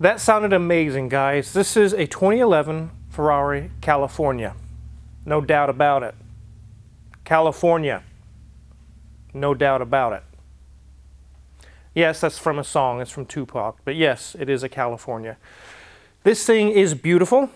That sounded amazing, guys. This is a 2011 Ferrari California. No doubt about it. California. No doubt about it. Yes, that's from a song. It's from Tupac. But yes, it is a California. This thing is beautiful.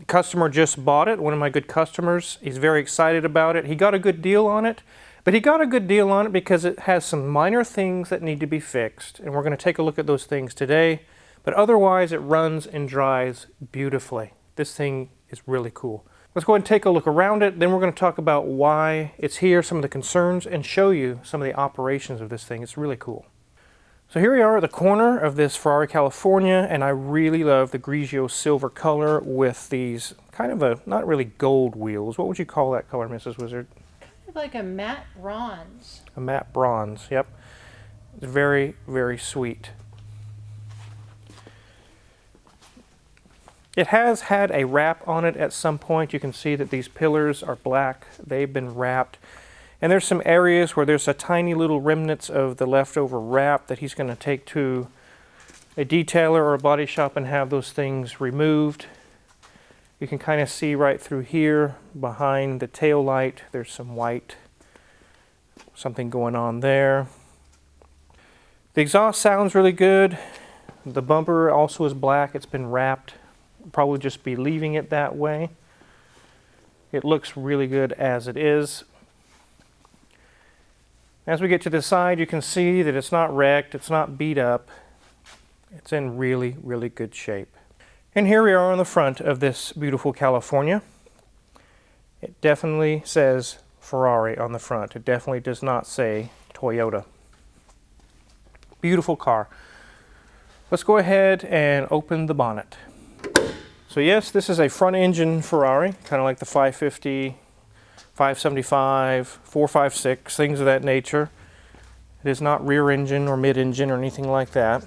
The customer just bought it. One of my good customers. He's very excited about it. He got a good deal on it. But he got a good deal on it because it has some minor things that need to be fixed. And we're going to take a look at those things today. But otherwise, it runs and drives beautifully. This thing is really cool. Let's go ahead and take a look around it. Then we're going to talk about why it's here, some of the concerns, and show you some of the operations of this thing. It's really cool. So here we are at the corner of this Ferrari California, and I really love the Grigio silver color with these kind of not really gold wheels. What would you call that color, Mrs. Wizard? Kind of like a matte bronze. A matte bronze, yep. It's very, very sweet. It has had a wrap on it at some point. You can see that these pillars are black. They've been wrapped. And there's some areas where there's a tiny little remnants of the leftover wrap that he's going to take to a detailer or a body shop and have those things removed. You can kind of see right through here behind the tail light. There's some white, something going on there. The exhaust sounds really good. The bumper also is black. It's been wrapped. Probably just be leaving it that way. It looks really good as it is. As we get to the side, you can see that it's not wrecked, it's not beat up. It's in really, really good shape. And here we are on the front of this beautiful California. It definitely says Ferrari on the front. It definitely does not say Toyota. Beautiful car. Let's go ahead and open the bonnet. So yes, this is a front engine Ferrari, kind of like the 550, 575, 456, things of that nature. It is not rear engine or mid engine or anything like that.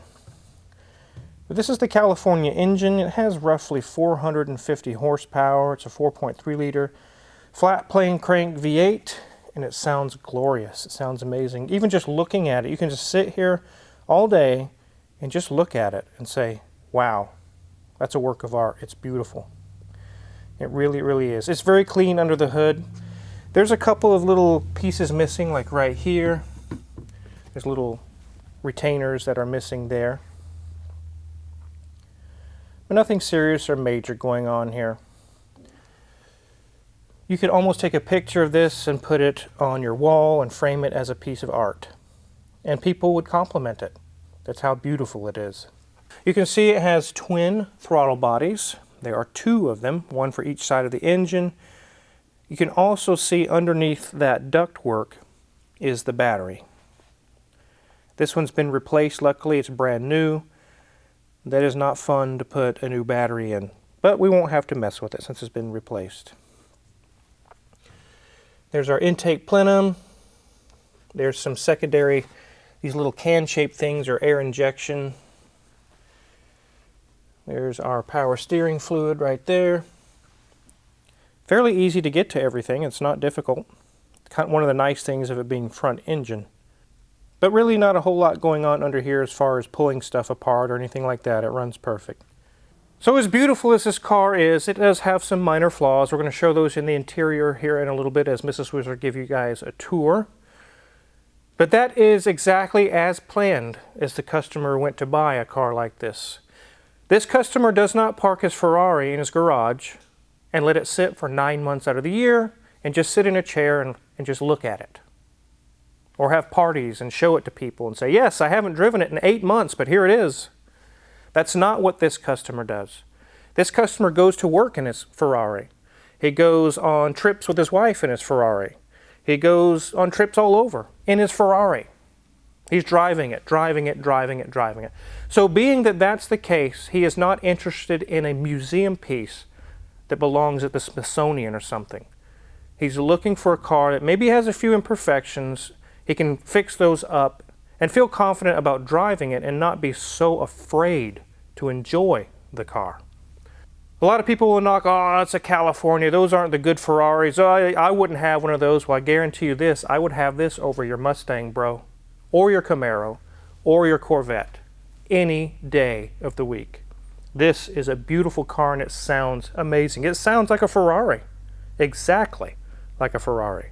But this is the California engine. It has roughly 450 horsepower. It's a 4.3 liter flat plane crank V8, and it sounds glorious. It sounds amazing. Even just looking at it, you can just sit here all day and just look at it and say, wow, that's a work of art. It's beautiful. It really, really is. It's very clean under the hood. There's a couple of little pieces missing, like right here. There's little retainers that are missing there. But nothing serious or major going on here. You could almost take a picture of this and put it on your wall and frame it as a piece of art. And people would compliment it. That's how beautiful it is. You can see it has twin throttle bodies. There are two of them, one for each side of the engine. You can also see underneath that ductwork is the battery. This one's been replaced. Luckily, it's brand new. That is not fun to put a new battery in, but we won't have to mess with it since it's been replaced. There's our intake plenum. There's some secondary, these little can-shaped things are air injection. There's our power steering fluid right there. Fairly easy to get to everything. It's not difficult. Kind of one of the nice things of it being front engine. But really not a whole lot going on under here as far as pulling stuff apart or anything like that. It runs perfect. So as beautiful as this car is, it does have some minor flaws. We're going to show those in the interior here in a little bit as Mrs. Wizard give you guys a tour. But that is exactly as planned as the customer went to buy a car like this. This customer does not park his Ferrari in his garage and let it sit for 9 months out of the year and just sit in a chair and just look at it. Or have parties and show it to people and say, yes, I haven't driven it in 8 months, but here it is. That's not what this customer does. This customer goes to work in his Ferrari. He goes on trips with his wife in his Ferrari. He goes on trips all over in his Ferrari. He's driving it, driving it, driving it, driving it. So being that that's the case, he is not interested in a museum piece that belongs at the Smithsonian or something. He's looking for a car that maybe has a few imperfections. He can fix those up and feel confident about driving it and not be so afraid to enjoy the car. A lot of people will knock, oh, it's a California. Those aren't the good Ferraris. Oh, I wouldn't have one of those. Well, I guarantee you this. I would have this over your Mustang, bro. Or your Camaro. Or your Corvette. any day of the week. This is a beautiful car and it sounds amazing. It sounds like a Ferrari, exactly like a Ferrari.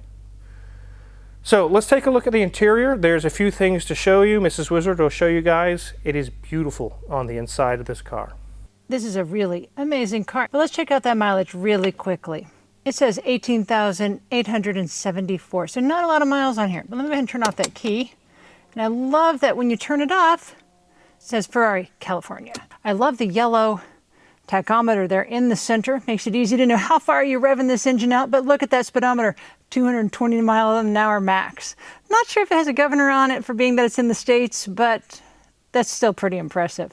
So let's take a look at the interior. There's a few things to show you. Mrs. Wizard will show you guys. It is beautiful on the inside of this car. This is a really amazing car. But let's check out that mileage really quickly. It says 18,874, so not a lot of miles on here. But let me go ahead and turn off that key. And I love that when you turn it off, it says Ferrari California. I love the yellow tachometer there in the center. Makes it easy to know how far you're revving this engine out. But look at that speedometer, 220 miles an hour max. Not sure if it has a governor on it for being that it's in the States, but that's still pretty impressive.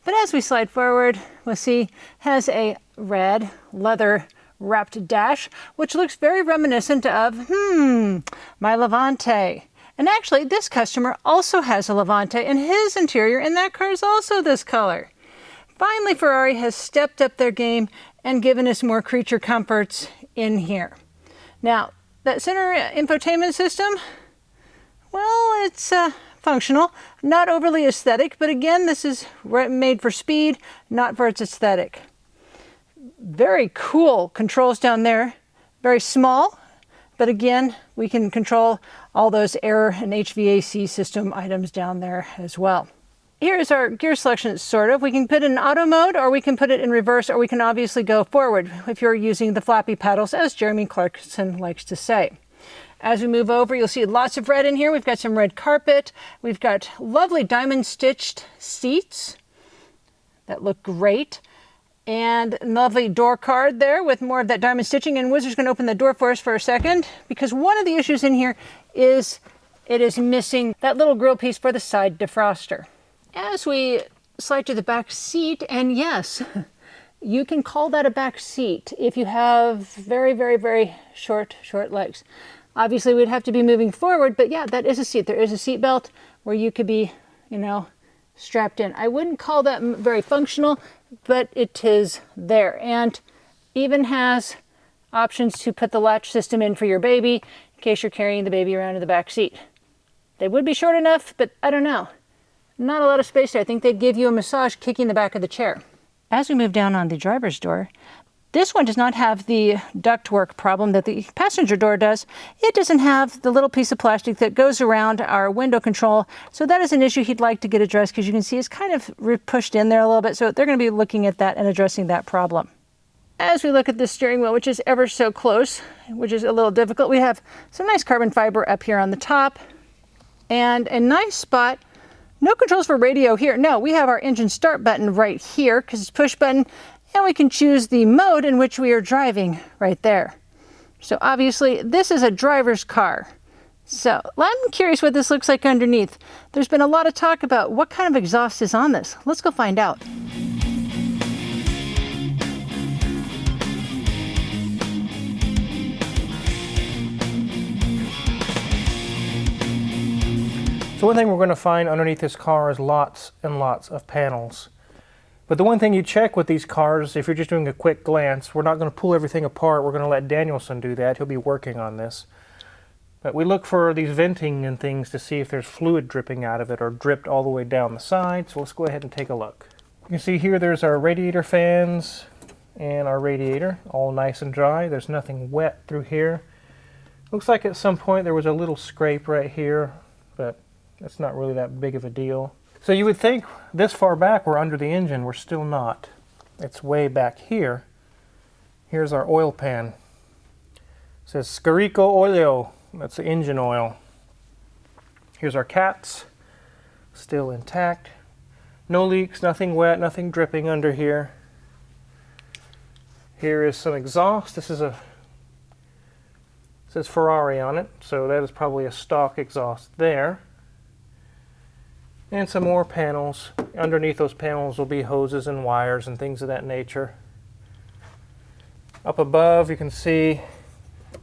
But as we slide forward, we'll see it has a red leather wrapped dash, which looks very reminiscent of, my Levante. And actually, this customer also has a Levante, and his interior in that car is also this color. Finally, Ferrari has stepped up their game and given us more creature comforts in here. Now, that center infotainment system, well, it's functional, not overly aesthetic, but again, this is made for speed, not for its aesthetic. Very cool controls down there, very small, but again, we can control all those air and HVAC system items down there as well. Here's our gear selection, sort of. We can put it in auto mode, or we can put it in reverse, or we can obviously go forward if you're using the flappy pedals, as Jeremy Clarkson likes to say. As we move over, you'll see lots of red in here. We've got some red carpet. We've got lovely diamond stitched seats that look great. And lovely door card there with more of that diamond stitching. And Wizard's going to open the door for us for a second, because one of the issues in here is it is missing that little grill piece for the side defroster. As we slide to the back seat, and yes, you can call that a back seat if you have very, very, very short legs. Obviously, we'd have to be moving forward, but yeah, that is a seat. There is a seat belt where you could be, strapped in. I wouldn't call that very functional, but it is there. And even has options to put the latch system in for your baby in case you're carrying the baby around in the back seat. They would be short enough, but I don't know. Not a lot of space there. I think they'd give you a massage kicking the back of the chair. As we move down on the driver's door, this one does not have the ductwork problem that the passenger door does. It doesn't have the little piece of plastic that goes around our window control. So that is an issue he'd like to get addressed, because you can see it's kind of pushed in there a little bit. So they're going to be looking at that and addressing that problem. As we look at the steering wheel, which is ever so close, which is a little difficult, we have some nice carbon fiber up here on the top and a nice spot. No controls for radio here. No, we have our engine start button right here because it's push button, and we can choose the mode in which we are driving right there. So obviously this is a driver's car. So I'm curious what this looks like underneath. There's been a lot of talk about what kind of exhaust is on this. Let's go find out. So one thing we're going to find underneath this car is lots and lots of panels. But the one thing you check with these cars, if you're just doing a quick glance, we're not going to pull everything apart. We're going to let Danielson do that. He'll be working on this. But we look for these venting and things to see if there's fluid dripping out of it or dripped all the way down the side. So let's go ahead and take a look. You can see here there's our radiator fans and our radiator, all nice and dry. There's nothing wet through here. Looks like at some point there was a little scrape right here, but that's not really that big of a deal. So you would think this far back we're under the engine. We're still not. It's way back here. Here's our oil pan. It says Scarico Oleo. That's the engine oil. Here's our cats. Still intact. No leaks, nothing wet, nothing dripping under here. Here is some exhaust. This is it says Ferrari on it, so that is probably a stock exhaust there. And some more panels. Underneath those panels will be hoses and wires and things of that nature. Up above you can see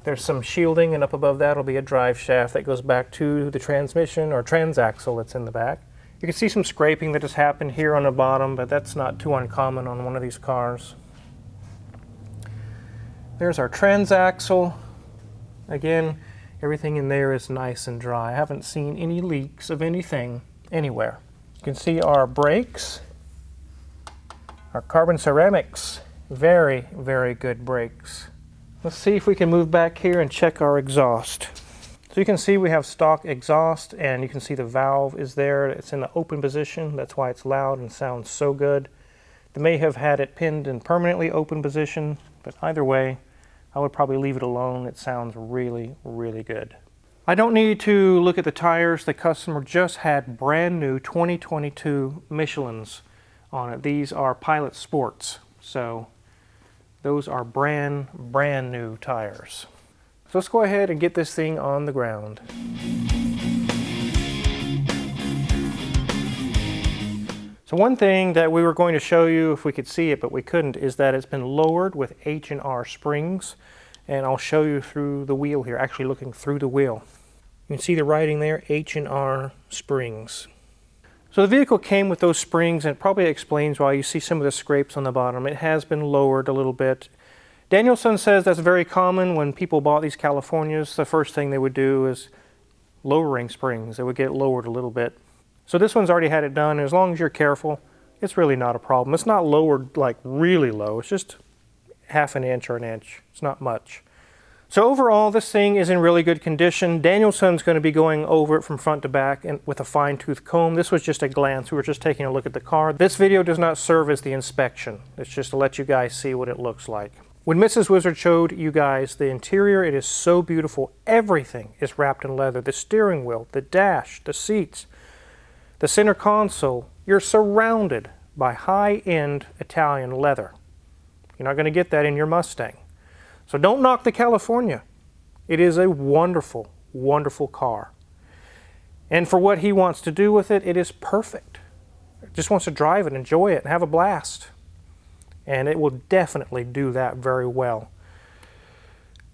there's some shielding, and up above that will be a drive shaft that goes back to the transmission or transaxle that's in the back. You can see some scraping that has happened here on the bottom, but that's not too uncommon on one of these cars. There's our transaxle. Again, everything in there is nice and dry. I haven't seen any leaks of anything anywhere. You can see our brakes, our carbon ceramics. Very, very good brakes. Let's see if we can move back here and check our exhaust. So you can see we have stock exhaust, and you can see the valve is there. It's in the open position. That's why it's loud and sounds so good. They may have had it pinned in permanently open position, but either way, I would probably leave it alone. It sounds really, really good. I don't need to look at the tires. The customer just had brand new 2022 Michelins on it. These are Pilot Sports, so those are brand new tires. So let's go ahead and get this thing on the ground. So one thing that we were going to show you if we could see it, but we couldn't, is that it's been lowered with H&R springs. And I'll show you through the wheel here, actually looking through the wheel. You can see the writing there, H&R springs. So the vehicle came with those springs, and it probably explains why you see some of the scrapes on the bottom. It has been lowered a little bit. Danielson says that's very common. When people bought these Californias, the first thing they would do is lowering springs. They would get lowered a little bit. So this one's already had it done, and as long as you're careful, it's really not a problem. It's not lowered like really low. It's just half an inch or an inch. It's not much. So overall, this thing is in really good condition. Danielson's going to be going over it from front to back and with a fine-tooth comb. This was just a glance. We were just taking a look at the car. This video does not serve as the inspection. It's just to let you guys see what it looks like. When Mrs. Wizard showed you guys the interior, it is so beautiful. Everything is wrapped in leather. The steering wheel, the dash, the seats, the center console. You're surrounded by high-end Italian leather. You're not going to get that in your Mustang. So don't knock the California. It is a wonderful, wonderful car. And for what he wants to do with it, it is perfect. Just wants to drive it, enjoy it, and have a blast. And it will definitely do that very well.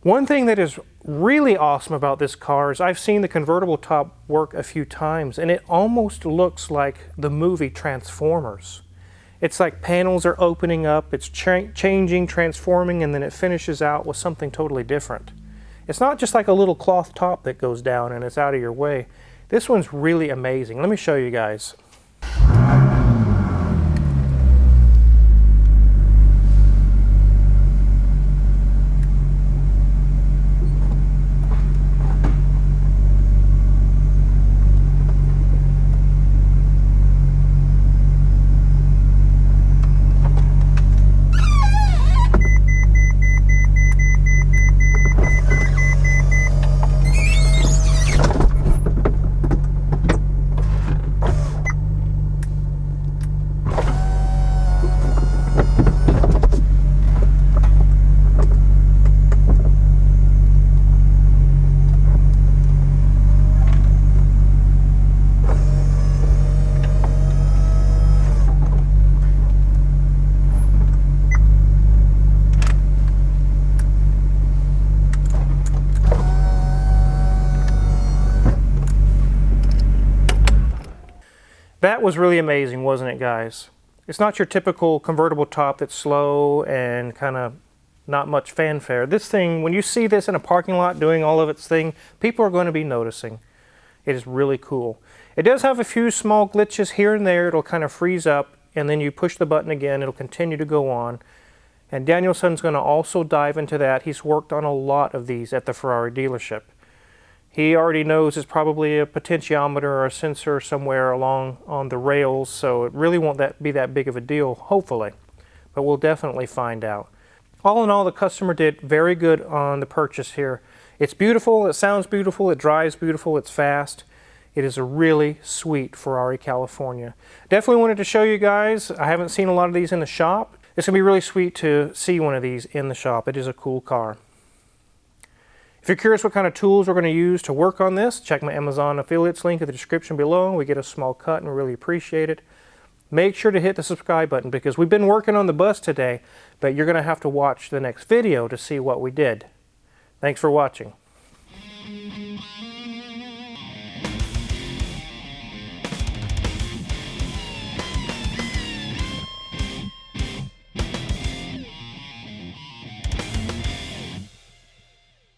One thing that is really awesome about this car is I've seen the convertible top work a few times, and it almost looks like the movie Transformers. It's like panels are opening up, it's changing, transforming, and then it finishes out with something totally different. It's not just like a little cloth top that goes down and it's out of your way. This one's really amazing. Let me show you guys. That was really amazing, wasn't it, guys? It's not your typical convertible top that's slow and kind of not much fanfare. This thing, when you see this in a parking lot doing all of its thing, people are going to be noticing. It is really cool. It does have a few small glitches here and there. It'll kind of freeze up, and then you push the button again. It'll continue to go on. And Danielson's going to also dive into that. He's worked on a lot of these at the Ferrari dealership. He already knows it's probably a potentiometer or a sensor somewhere along on the rails, so it really won't be that big of a deal, hopefully. But we'll definitely find out. All in all, the customer did very good on the purchase here. It's beautiful, it sounds beautiful, it drives beautiful, it's fast. It is a really sweet Ferrari California. Definitely wanted to show you guys. I haven't seen a lot of these in the shop. It's going to be really sweet to see one of these in the shop. It is a cool car. If you're curious what kind of tools we're going to use to work on this, check my Amazon affiliates link in the description below. We get a small cut and we really appreciate it. Make sure to hit the subscribe button because we've been working on the bus today, but you're going to have to watch the next video to see what we did. Thanks for watching.